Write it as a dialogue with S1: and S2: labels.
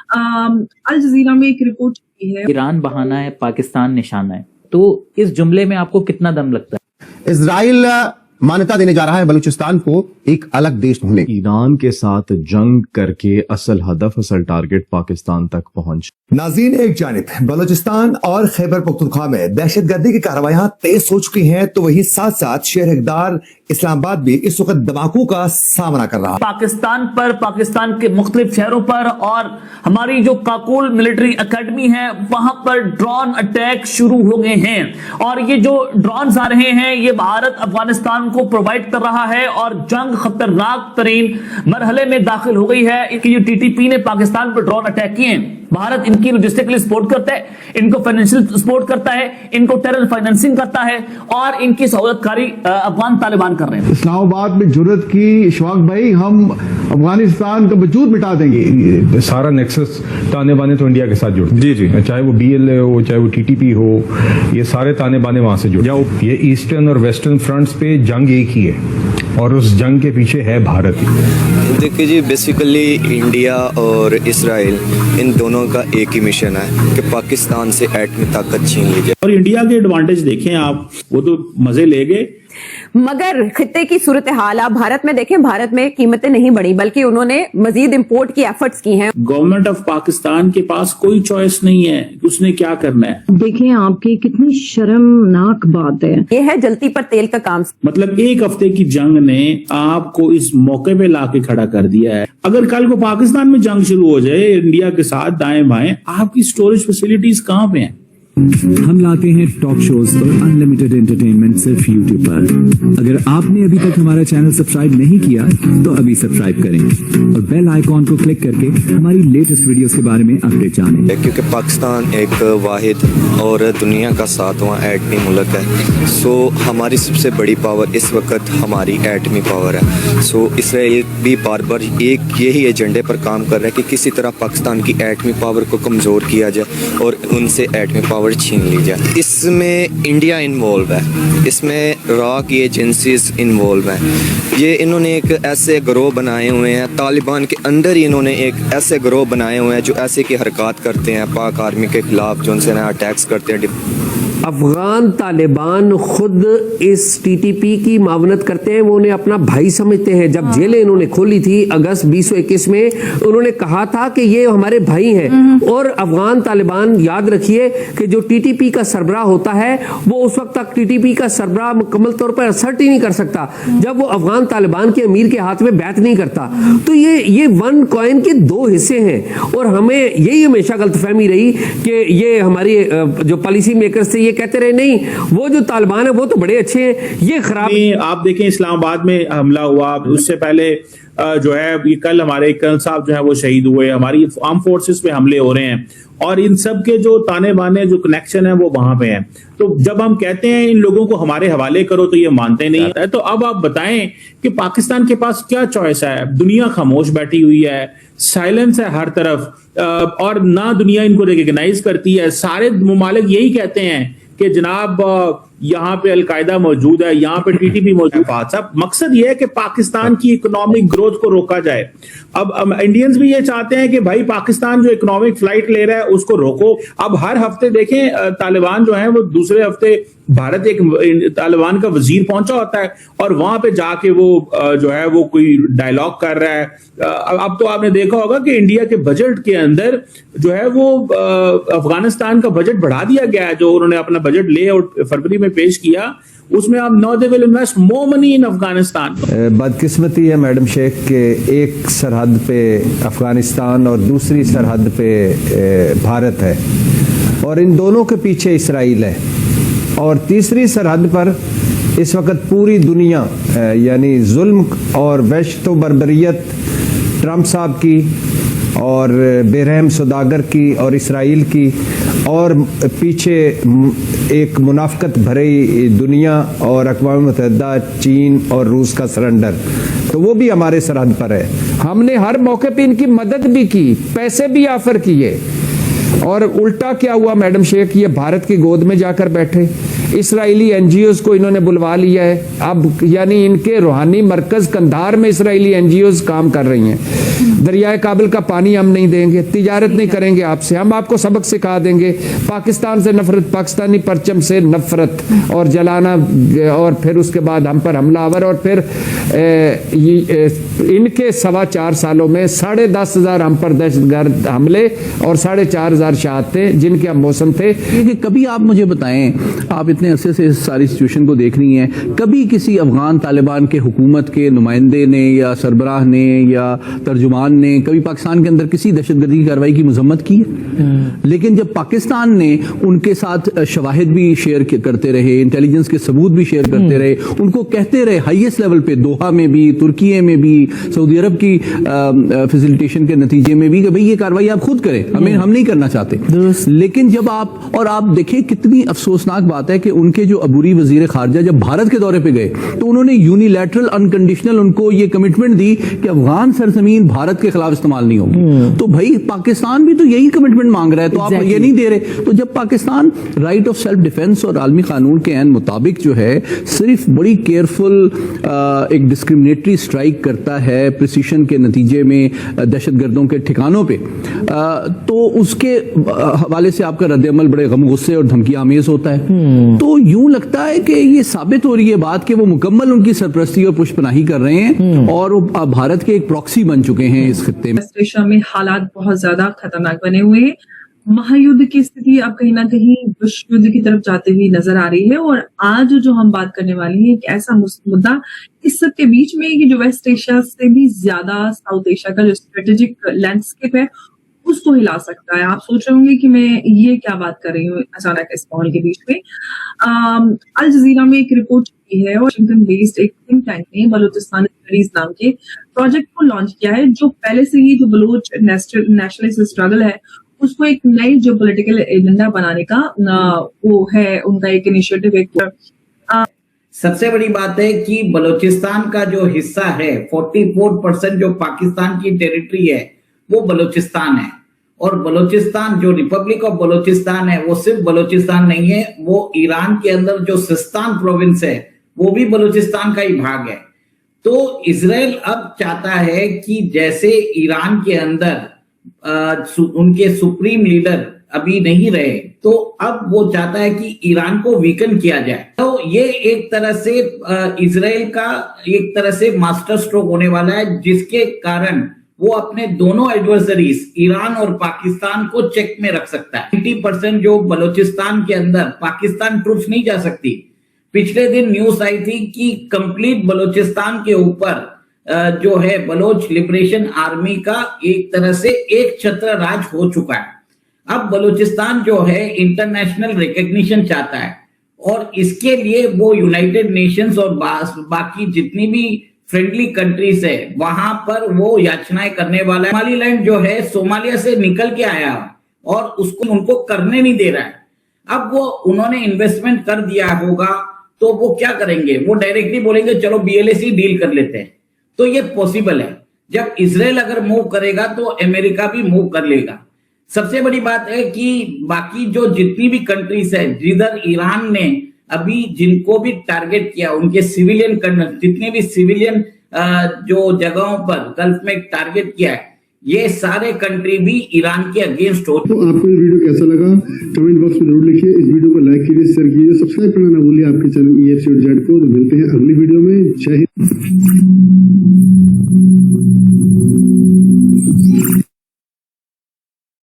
S1: अल जजीरा में एक रिपोर्ट की है,
S2: ईरान बहाना है, पाकिस्तान निशाना है, तो इस जुमले में आपको कितना दम लगता है?
S3: इजराइल मान्यता देने जा रहा है बलूचिस्तान को एक अलग देश होने।
S4: ईरान के साथ जंग करके असल हदफ, असल टारगेट पाकिस्तान तक पहुंच।
S5: नाज़रीन, एक जानिब बलूचिस्तान और खैबर पख्तूनख्वा में दहशतगर्दी की कार्रवाइयां तेज हो चुकी हैं, तो वही साथ साथ शहर हकदार इस्लामाबाद भी इस वक्त धमाकों का सामना कर रहा है।
S6: पाकिस्तान पर, पाकिस्तान के मुख्तलिफ शहरों पर और हमारी जो काकुल मिलिट्री अकेडमी है वहां पर ड्रोन अटैक शुरू हो गए हैं। और ये जो ड्रोन आ रहे हैं ये भारत अफगानिस्तान को प्रोवाइड कर रहा है और जंग खतरनाक तरीन मरहले में दाखिल हो गई है कि जो टीटीपी ने पाकिस्तान पर ड्रोन अटैक किए हैं, भारत इनकी लॉजिस्टिकली सपोर्ट करता है, इनको फाइनेंशियल सपोर्ट करता है, इनको टेरर फाइनेंसिंग करता है और इनकी सहूलतकारी अफगान तालिबान कर रहे हैं।
S7: इस्लामाबाद में जुर्रत की इशफाक भाई, हम अफगानिस्तान का वजूद मिटा देंगे।
S4: सारा नेक्सस ताने बाने तो इंडिया के साथ जुड़, जी, चाहे वो BLA हो, चाहे वो TTP हो, ये सारे ताने बाने वहां से जुड़ जाओ। ये ईस्टर्न और वेस्टर्न फ्रंट्स पे जंग एक ही है और उस जंग के पीछे है भारत।
S8: देखिए जी, बेसिकली इंडिया और इजराइल इन दोनों का एक ही मिशन है कि पाकिस्तान से एटमी ताकत छीन ली जाए।
S9: और इंडिया के एडवांटेज देखें आप, वो तो मजे ले गए,
S10: मगर खित्ते की सूरत हाल आप भारत में देखें, भारत में कीमतें नहीं बढ़ी बल्कि उन्होंने मजीद इंपोर्ट की एफर्ट्स की हैं।
S9: गवर्नमेंट ऑफ पाकिस्तान के पास कोई चॉइस नहीं है, उसने क्या करना है।
S1: देखें आपकी कितनी शर्मनाक बात है।
S10: ये है जलती पर तेल का काम।
S9: मतलब एक हफ्ते की जंग ने आपको इस मौके पे लाके खड़ा कर दिया है। अगर कल को पाकिस्तान में जंग शुरू हो जाए इंडिया के साथ दाएं बाएं, आपकी स्टोरेज फैसिलिटीज कहाँ पे हैं?
S11: हम लाते हैं टॉप शोज और अनलिमिटेड एंटरटेनमेंट सिर्फ YouTube पर। अगर आपने अभी तक हमारा चैनल सब्सक्राइब नहीं किया तो अभी सब्सक्राइब करें और बेल आइकॉन को क्लिक करके हमारी लेटेस्ट वीडियोस के बारे में अपडेट जानें।
S8: क्योंकि पाकिस्तान एक वाहिद और दुनिया का 7वां एटमी मुल्क है, सो हमारी सबसे बड़ी पावर इस वक्त हमारी एटमी पावर है। सो इसराइल भी बार बार एक यही एजेंडे पर काम कर रहा है कि किसी तरह पाकिस्तान की एटमी पावर को कमज़ोर किया जाए और उनसे एटमी पावर छीन ली जाए। इसमें इंडिया इन्वॉल्व है, इसमें रॉ की एजेंसीज इन्वॉल्व हैं। ये इन्होंने एक ऐसे गिरोह बनाए हुए हैं, तालिबान के अंदर ही इन्होंने एक ऐसे गिरोह बनाए हुए हैं जो ऐसे की हरकत करते हैं पाक आर्मी के खिलाफ, जो उनसे नया अटैक्स करते हैं।
S12: अफगान तालिबान खुद इस TTP की मावनत करते हैं, वो उन्हें अपना भाई समझते हैं। जब जेलें इन्होंने खोली थी अगस्त 2021 में, उन्होंने कहा था कि ये हमारे भाई हैं। और अफगान तालिबान, याद रखिए कि जो TTP का सरबराह होता है वो उस वक्त तक TTP का सरबराह मुकम्मल तौर पर असर्ट ही नहीं कर सकता जब वो अफगान तालिबान के अमीर के हाथ में बैत नहीं करता। तो ये वन कॉइन के दो हिस्से हैं और हमें यही हमेशा गलतफहमी रही कि ये हमारी जो पॉलिसी मेकर्स थे ये कहते रहे नहीं वो जो तालिबान है वो तो बड़े अच्छे हैं, ये खराब।
S9: आप देखें इस्लामाबाद में हमला हुआ, उससे पहले जो है ये कल हमारे कर्नल साहब जो है वो शहीद हुए, हमारी आर्म फोर्सेस पे हमले हो रहे हैं और इन सब के जो ताने बाने जो कनेक्शन है वो वहां पे है। तो जब हम कहते हैं इन लोगों को हमारे हवाले करो तो ये मानते नहीं है। तो अब आप बताएं कि पाकिस्तान के पास क्या चॉइस है? दुनिया खामोश बैठी हुई है, साइलेंस है हर तरफ और ना दुनिया इनको रिकॉग्नाइज करती है। सारे ममालिक यही कहते हैं कि जनाब यहाँ पे अलकायदा मौजूद है, यहाँ पे TTP मौजूद है। सब मकसद ये है कि पाकिस्तान की इकोनॉमिक ग्रोथ को रोका जाए। अब इंडियंस भी ये चाहते हैं कि भाई पाकिस्तान जो इकोनॉमिक फ्लाइट ले रहा है उसको रोको। अब हर हफ्ते देखें तालिबान जो है वो दूसरे हफ्ते भारत एक तालिबान का वजीर पहुंचा होता है और वहां पे जाके वो जो है वो कोई डायलॉग कर रहा है। अब तो आपने देखा होगा कि इंडिया के बजट के अंदर जो है वो अफगानिस्तान का बजट बढ़ा दिया गया है। जो उन्होंने अपना बजट ले आउट फरवरी में पेश किया उसमें आप no they will invest more money in Afghanistan.
S13: बदकिस्मती है मैडम शेख के एक सरहद पे अफगानिस्तान और दूसरी सरहद पे भारत है और इन दोनों के पीछे इसराइल है और तीसरी सरहद पर इस वक्त पूरी दुनिया यानी जुल्म और वहशत व बर्बरियत ट्रंप साहब की और बेरहम सौदागर की और इसराइल की और पीछे एक मुनाफकत भरी दुनिया और अक़वाम मुत्तहिदा, चीन और रूस का सरेंडर, तो वो भी हमारे सरहद पर है।
S14: हमने हर मौके पे इनकी मदद भी की, पैसे भी ऑफर किए और उल्टा क्या हुआ मैडम शेख, ये भारत की गोद में जाकर बैठे। इसराइली एनजीओज को इन्होंने बुलवा लिया है अब, यानी इनके रूहानी मरकज कंधार में इसराइली एनजीओज काम कर रही हैं। दरियाए काबिल का पानी हम नहीं देंगे, तिजारत नहीं करेंगे आपसे, हम आपको सबक सिखा देंगे, पाकिस्तान से नफरत, पाकिस्तानी परचम से नफरत और जलाना, और फिर उसके बाद हम पर हमलावर, और फिर इनके 4.25 सालों में 10,500 हम पर दहशतगर्द हमले और 4,500 शहादतें थे जिनके अब मौसम थे।
S15: कि कभी आप मुझे बताएं, आप इतने अरसे से इस सारी सिचुएशन को देख रही हैं, कभी किसी अफगान तालिबान के हुकूमत के नुमाइंदे ने या सरबराह ने या तर्जुमान ने कभी पाकिस्तान के अंदर किसी दहशतगर्दी की कार्रवाई की मजम्मत की है? लेकिन जब पाकिस्तान ने उनके साथ शवाहिद भी शेयर करते रहे, इंटेलिजेंस के सबूत भी शेयर करते रहे, उनको कहते रहे हाईएस्ट लेवल पे, दोहा में भी, तुर्की में भी, सऊदी अरब की फैसिलिटेशन के नतीजे में भी, कि भाई ये कार्रवाई आप खुद करें, हम नहीं करना चाहते। लेकिन जब आप देखें कितनी अफसोसनाक बात है कि उनके जो अबूरी वजीर खारजा जब भारत के दौरे पे गए तो उन्होंने यूनिलैटरल अनकंडीशनल उनको ये कमिटमेंट दी कि अफगान सरजमीन भारत के खिलाफ इस्तेमाल नहीं होगी। तो भाई पाकिस्तान भी तो यही कमिटमेंट मांग रहा है, तो आप ये नहीं दे रहे। तो जब Pakistan right of self defence और आलमी कानून के ऐन मुताबिक जो है सिर्फ बड़ी केयरफुल एक डिस्क्रिमिनेटरी स्ट्राइक करता है प्रिसीशन के नतीजे में दहशतगर्दों के ठिकानों पे, तो उसके हवाले से आपका रद्द-ए-अमल बड़े गम गुस्से और धमकी आमेज होता है। तो यूं लगता है कि ये साबित हो रही है बात कि वो मुकम्मल उनकी सरपरस्ती और पुष्पनाही कर रहे हैं और वो भारत के एक प्रॉक्सी बन चुके हैं इस खित्ते में।
S1: वेस्ट एशिया में हालात बहुत ज्यादा खतरनाक बने हुए हैं। महायुद्ध की स्थिति अब कहीं ना कहीं विश्व युद्ध की तरफ जाते हुए नजर आ रही है। और आज जो हम बात करने वाले हैं, एक ऐसा मुद्दा इस सब के बीच में कि जो वेस्ट एशिया से भी ज्यादा साउथ एशिया का जो स्ट्रेटेजिक लैंडस्केप है उसको हिला सकता है। आप सोच रहे होंगे कि मैं ये क्या बात कर रही हूँ अचानक इस माहौल के बीच में। अल जजीरा में एक रिपोर्ट की है, वाशिंगटन बेस्ड एक थिंक टैंक ने बलूचिस्तान स्टडीज नाम के प्रोजेक्ट को लॉन्च किया है, जो पहले से ही जो बलूच नेशनलिस्ट स्ट्रगल है उसको एक नई जो पॉलिटिकल एजेंडा बनाने का वो है उनका एक इनिशिएटिव।
S16: सबसे बड़ी बात है कि बलूचिस्तान का जो हिस्सा है 44% जो पाकिस्तान की टेरिटरी है वो बलूचिस्तान है। और बलूचिस्तान जो रिपब्लिक ऑफ बलूचिस्तान है वो सिर्फ बलूचिस्तान नहीं है, वो ईरान के अंदर जो सिस्तान प्रोविंस है वो भी बलूचिस्तान का ही भाग है। तो इजराइल अब चाहता है कि जैसे ईरान के अंदर उनके सुप्रीम लीडर अभी नहीं रहे, तो अब वो चाहता है कि ईरान को वीकन किया जाए। तो ये एक तरह से इजराइल का एक तरह से मास्टर स्ट्रोक होने वाला है, जिसके कारण वो अपने दोनों एडवर्सरीज ईरान और पाकिस्तान को चेक में रख सकता है। 80% जो बलूचिस्तान के अंदर पाकिस्तान ट्रूप्स नहीं जा सकती। पिछले दिन न्यूज आई थी कि कंप्लीट बलूचिस्तान के ऊपर जो है बलोच लिबरेशन आर्मी का एक तरह से एक छत्र राज हो चुका है। अब बलूचिस्तान जो है इंटरनेशनल रिकॉग्निशन चाहता है और इसके लिए वो यूनाइटेड नेशंस और बाकी जितनी भी फ्रेंडली कंट्रीज है वहां पर वो याचनाएं करने वाला है। सोमालीलैंड जो है सोमालिया से निकल के आया और उसको उनको करने नहीं दे रहा है। अब वो उन्होंने इन्वेस्टमेंट कर दिया होगा तो वो क्या करेंगे, वो डायरेक्टली बोलेंगे चलो BLAC डील कर लेते हैं। तो ये पॉसिबल है। जब इजराइल अगर मूव करेगा तो अमेरिका भी मूव कर लेगा। सबसे बड़ी बात है कि बाकी जो जितनी भी कंट्रीज है, जिधर ईरान ने अभी जिनको भी टारगेट किया, उनके सिविलियन जितने भी सिविलियन जो जगहों पर गल्फ में टारगेट किया है, ये सारे कंट्री भी ईरान के अगेंस्ट हो।
S7: तो आपको ये वीडियो कैसा लगा कमेंट बॉक्स में जरूर लिखिए। इस वीडियो को लाइक कीजिए, शेयर कीजिए, सब्सक्राइब करना ना भूलिए आपके चैनल EFCZ को। तो मिलते हैं अगली वीडियो में। जय हिंद।